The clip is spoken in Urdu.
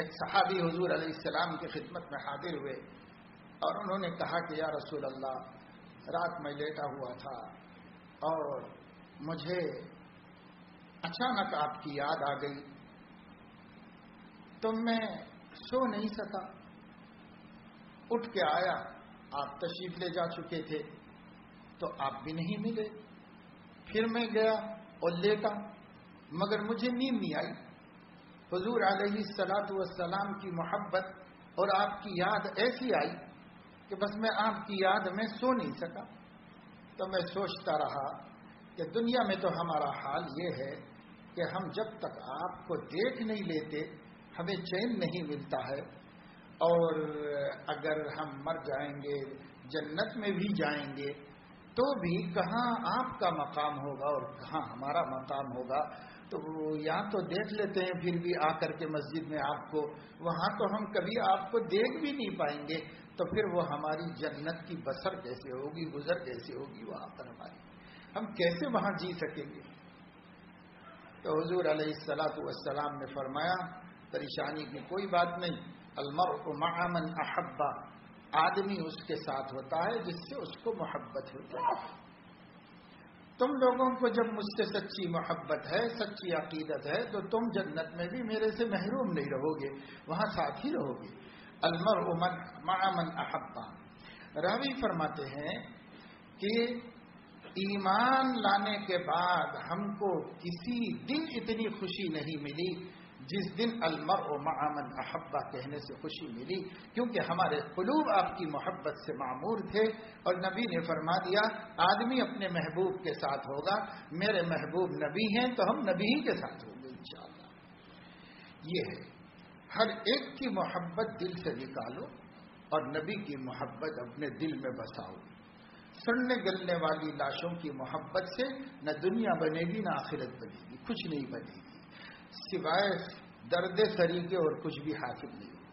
ایک صحابی حضور علیہ السلام کی خدمت میں حاضر ہوئے اور انہوں نے کہا کہ یا رسول اللہ، رات میں لیٹا ہوا تھا اور مجھے اچانک آپ کی یاد آ گئی تو میں سو نہیں سکا، اٹھ کے آیا، آپ تشریف لے جا چکے تھے تو آپ بھی نہیں ملے، پھر میں گیا اور لیٹا مگر مجھے نیند نہیں آئی۔ حضور علیہ الصلوۃ والسلام کی محبت اور آپ کی یاد ایسی آئی کہ بس میں آپ کی یاد میں سو نہیں سکا۔ تو میں سوچتا رہا کہ دنیا میں تو ہمارا حال یہ ہے کہ ہم جب تک آپ کو دیکھ نہیں لیتے ہمیں چین نہیں ملتا ہے، اور اگر ہم مر جائیں گے، جنت میں بھی جائیں گے تو بھی کہاں آپ کا مقام ہوگا اور کہاں ہمارا مقام ہوگا۔ تو یا تو دیکھ لیتے ہیں پھر بھی آ کر کے مسجد میں آپ کو، وہاں تو ہم کبھی آپ کو دیکھ بھی نہیں پائیں گے، تو پھر وہ ہماری جنت کی بسر کیسے ہوگی، گزر کیسے ہوگی وہاں پر ہماری، ہم کیسے وہاں جی سکیں گے؟ تو حضور علیہ الصلوۃ والسلام نے فرمایا پریشانی کی کوئی بات نہیں، المرء مع من احب، آدمی اس کے ساتھ ہوتا ہے جس سے اس کو محبت ہوتی ہے۔ تم لوگوں کو جب مجھ سے سچی محبت ہے، سچی عقیدت ہے، تو تم جنت میں بھی میرے سے محروم نہیں رہو گے، وہاں ساتھ ہی رہو گے۔ المرء مع من احب، راوی فرماتے ہیں کہ ایمان لانے کے بعد ہم کو کسی دن اتنی خوشی نہیں ملی جس دن المرء مع من احب کہنے سے خوشی ملی، کیونکہ ہمارے قلوب آپ کی محبت سے معمور تھے، اور نبی نے فرما دیا آدمی اپنے محبوب کے ساتھ ہوگا، میرے محبوب نبی ہیں تو ہم نبی ہی کے ساتھ ہوں گے انشاءاللہ۔ یہ ہے، ہر ایک کی محبت دل سے نکالو اور نبی کی محبت اپنے دل میں بساؤ۔ سڑنے گلنے والی لاشوں کی محبت سے نہ دنیا بنے گی نہ آخرت بنے گی، کچھ نہیں بنے گی، سوائے درد سری کے اور کچھ بھی حاصل نہیں ہوگا۔